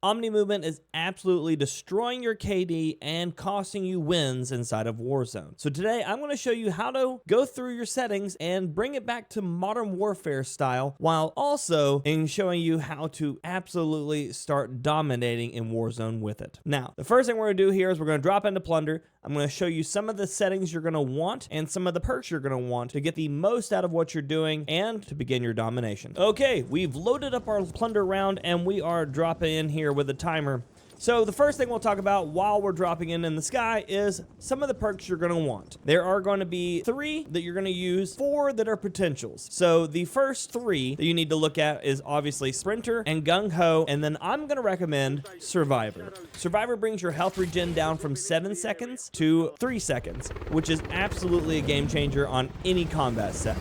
Omni movement is absolutely destroying your KD and costing you wins inside of Warzone. So today I'm going to show you how to go through your settings and bring it back to Modern Warfare style, while also showing you how to absolutely start dominating in Warzone with it. Now, the first thing we're going to do here is we're going to drop into Plunder. I'm going to show you some of the settings you're going to want and some of the perks you're going to want to get the most out of what you're doing and to begin your domination. Okay, we've loaded up our Plunder round and we are dropping in here with a timer. So the first thing we'll talk about while we're dropping in the sky is some of the perks you're going to want. There are going to be 3 that you're going to use, 4 that are potentials. So the first 3 that you need to look at is obviously Sprinter and Gung Ho, and then I'm going to recommend Survivor. Survivor brings your health regen down from 7 seconds to 3 seconds, which is absolutely a game changer on any combat set.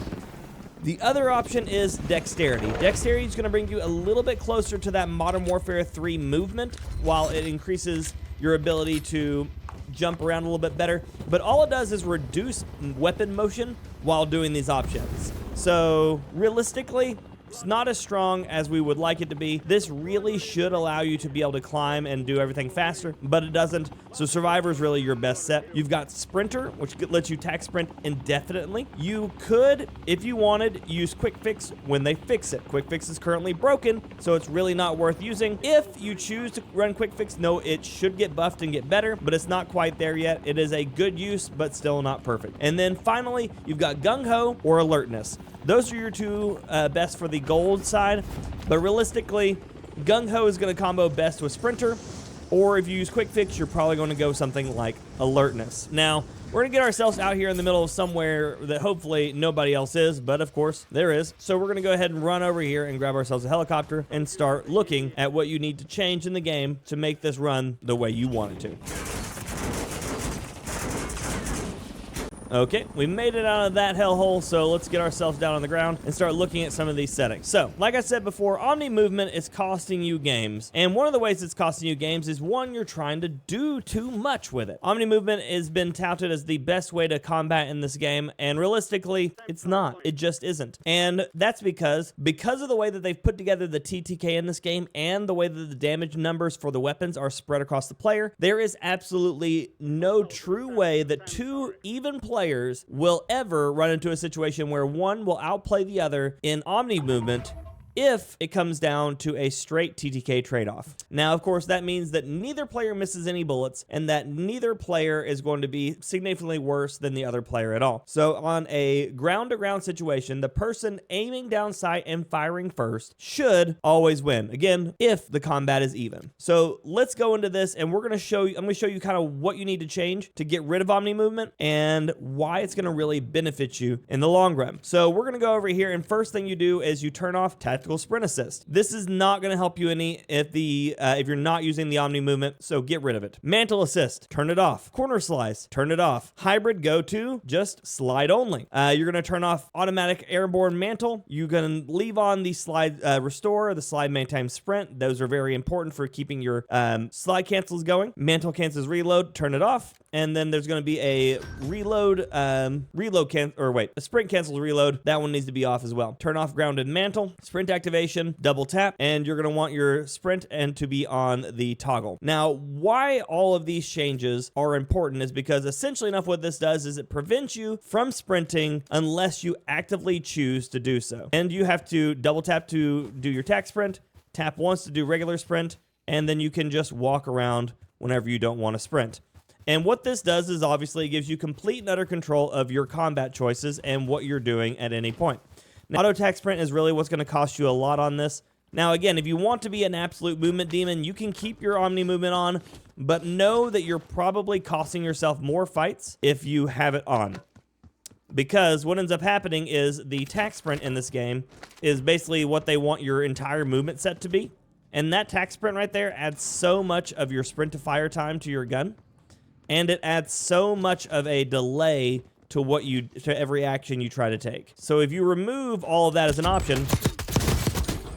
The other option is Dexterity. Dexterity is going to bring you a little bit closer to that Modern Warfare 3 movement, while it increases your ability to jump around a little bit better. But all it does is reduce weapon motion while doing these options. So realistically, it's not as strong as we would like it to be. This really should allow you to be able to climb and do everything faster, but it doesn't. So Survivor is really your best set. You've got Sprinter, which lets you tack sprint indefinitely. You could, if you wanted, use Quick Fix when they fix it. Quick Fix is currently broken, so it's really not worth using. If you choose to run Quick Fix, no, it should get buffed and get better, but it's not quite there yet. It is a good use, but still not perfect. And then finally, you've got Gung Ho or Alertness. Those are your 2 best for the gold side, but realistically, Gung Ho is going to combo best with Sprinter, or if you use Quick Fix, you're probably going to go something like Alertness. Now, we're going to get ourselves out here in the middle of somewhere that hopefully nobody else is, but of course there is. So we're going to go ahead and run over here and grab ourselves a helicopter and start looking at what you need to change in the game to make this run the way you want it to. Okay, we made it out of that hellhole, so let's get ourselves down on the ground and start looking at some of these settings. So, like I said before, Omni movement is costing you games, and one of the ways it's costing you games is, one, you're trying to do too much with it. Omni movement has been touted as the best way to combat in this game, and realistically, it's not. It just isn't. And that's because of the way that they've put together the TTK in this game and the way that the damage numbers for the weapons are spread across the player, there is absolutely no true way that 2 even players will ever run into a situation where one will outplay the other in Omni movement if it comes down to a straight TTK trade-off. Now, of course, that means that neither player misses any bullets and that neither player is going to be significantly worse than the other player at all. So on a ground-to-ground situation, the person aiming down sight and firing first should always win. Again, if the combat is even. So let's go into this, and I'm going to show you kind of what you need to change to get rid of Omni movement and why it's going to really benefit you in the long run. So we're going to go over here, and first thing you do is you turn off Tactical Sprint Assist. This is not going to help you any if you're not using the Omni movement, so get rid of it. Mantle Assist, turn it off. Corner Slice, turn it off. Hybrid Go To, just slide only. You're going to turn off Automatic Airborne Mantle. You're going to leave on the Slide Restore, the Slide Maintain Sprint. Those are very important for keeping your slide cancels going. Mantle cancels reload, turn it off. And then there's going to be a a sprint cancels reload. That one needs to be off as well. Turn off Grounded Mantle, sprint activation, double tap, and you're going to want your sprint and to be on the toggle. Now, why all of these changes are important is because essentially enough what this does is it prevents you from sprinting unless you actively choose to do so. And you have to double tap to do your tac sprint, tap once to do regular sprint, and then you can just walk around whenever you don't want to sprint. And what this does is obviously it gives you complete and utter control of your combat choices and what you're doing at any point. Now, auto tac sprint is really what's going to cost you a lot on this. Now, again, if you want to be an absolute movement demon, you can keep your Omni movement on, but know that you're probably costing yourself more fights if you have it on. Because what ends up happening is the tac sprint in this game is basically what they want your entire movement set to be. And that tac sprint right there adds so much of your sprint to fire time to your gun. And it adds so much of a delay to every action you try to take. So if you remove all of that as an option,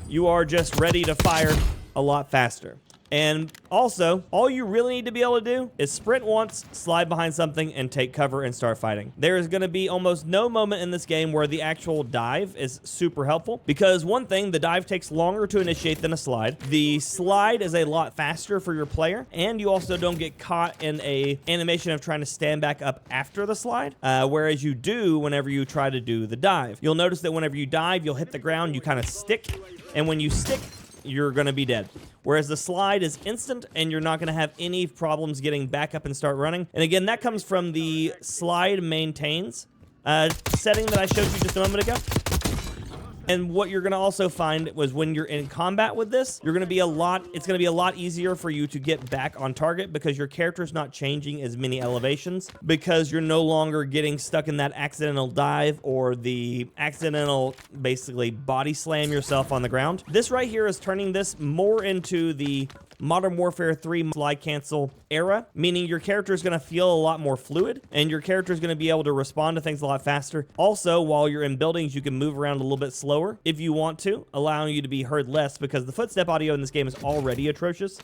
you are just ready to fire a lot faster. And also, all you really need to be able to do is sprint once, slide behind something, and take cover and start fighting. There is going to be almost no moment in this game where the actual dive is super helpful, because one thing, the dive takes longer to initiate than a slide. The slide is a lot faster for your player, and you also don't get caught in a animation of trying to stand back up after the slide, whereas you do whenever you try to do the dive. You'll notice that whenever you dive, you'll hit the ground, you kind of stick, and when you stick, you're going to be dead. Whereas the slide is instant, and you're not going to have any problems getting back up and start running. And again, that comes from the slide maintains setting that I showed you just a moment ago. And what you're going to also find was when you're in combat with this, it's going to be a lot easier for you to get back on target, because your character's not changing as many elevations, because you're no longer getting stuck in that accidental dive or the accidental, basically, body slam yourself on the ground. This right here is turning this more into the Modern Warfare 3 slide cancel era, meaning your character is going to feel a lot more fluid, and your character is going to be able to respond to things a lot faster. Also, while you're in buildings, you can move around a little bit slower if you want to, allowing you to be heard less, because the footstep audio in this game is already atrocious.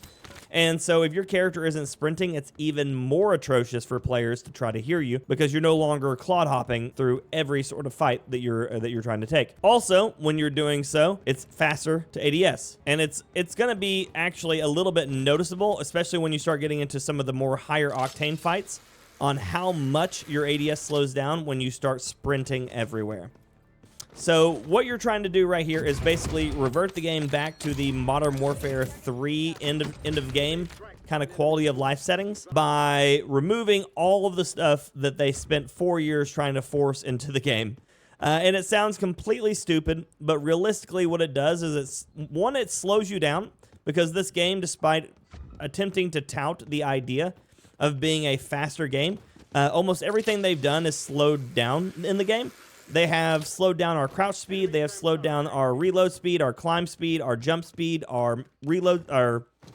And so if your character isn't sprinting, it's even more atrocious for players to try to hear you, because you're no longer clod hopping through every sort of fight that you're trying to take. Also, when you're doing so, it's faster to ADS, and it's going to be actually a little bit noticeable, especially when you start getting into some of the more higher octane fights, on how much your ADS slows down when you start sprinting everywhere. So what you're trying to do right here is basically revert the game back to the Modern Warfare 3 end of game kind of quality of life settings by removing all of the stuff that they spent 4 years trying to force into the game. And it sounds completely stupid, but realistically what it does is it slows you down, because this game, despite attempting to tout the idea of being a faster game, almost everything they've done is slowed down in the game. They have slowed down our crouch speed, they have slowed down our reload speed, our climb speed, our jump speed, our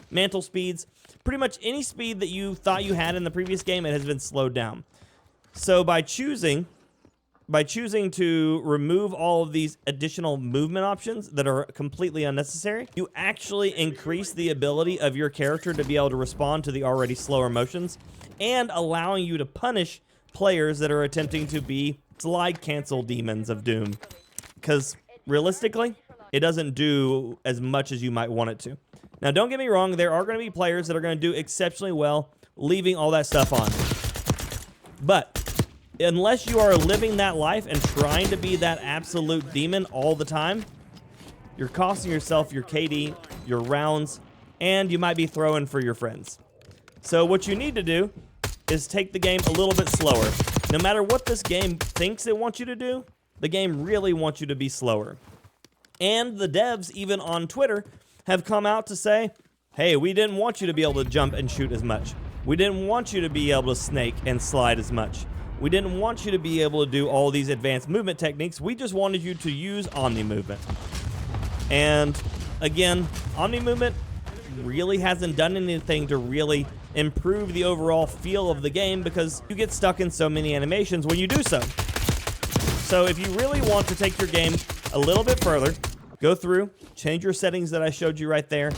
mantle speeds. Pretty much any speed that you thought you had in the previous game, it has been slowed down. So by choosing to remove all of these additional movement options that are completely unnecessary, you actually increase the ability of your character to be able to respond to the already slower motions, and allowing you to punish players that are attempting to be slide cancel demons of doom, because realistically it doesn't do as much as you might want it to. Now don't get me wrong, there are going to be players that are going to do exceptionally well leaving all that stuff on, but unless you are living that life and trying to be that absolute demon all the time, you're costing yourself your KD, your rounds, and you might be throwing for your friends. So what you need to do is take the game a little bit slower. No matter what this game thinks it wants you to do, the game really wants you to be slower. And the devs, even on Twitter, have come out to say, hey, we didn't want you to be able to jump and shoot as much. We didn't want you to be able to snake and slide as much. We didn't want you to be able to do all these advanced movement techniques. We just wanted you to use Omni movement. And again, Omni movement really hasn't done anything to really improve the overall feel of the game, because you get stuck in so many animations when you do so. So if you really want to take your game a little bit further, go through, change your settings that I showed you right there,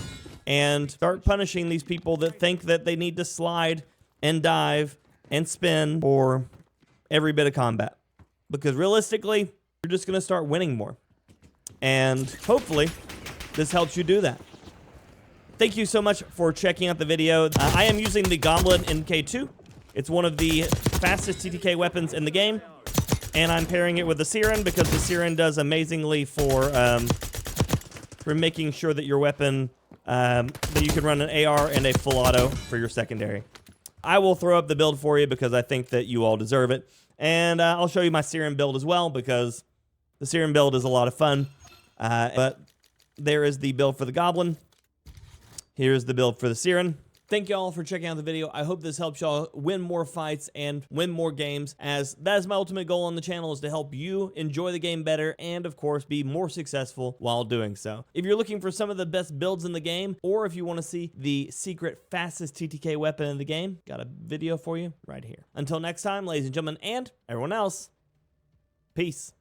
and start punishing these people that think that they need to slide and dive and spin for every bit of combat. Because realistically, you're just going to start winning more. And hopefully, this helps you do that. Thank you so much for checking out the video. I am using the Goblin MK2. It's one of the fastest TTK weapons in the game. And I'm pairing it with the Siren, because the Siren does amazingly for making sure that your weapon, that you can run an AR and a full auto for your secondary. I will throw up the build for you because I think that you all deserve it. And I'll show you my Siren build as well, because the Siren build is a lot of fun. But there is the build for the Goblin. Here's the build for the Siren. Thank you all for checking out the video. I hope this helps y'all win more fights and win more games, as that is my ultimate goal on the channel, is to help you enjoy the game better and, of course, be more successful while doing so. If you're looking for some of the best builds in the game, or if you want to see the secret fastest TTK weapon in the game, got a video for you right here. Until next time, ladies and gentlemen, and everyone else, peace.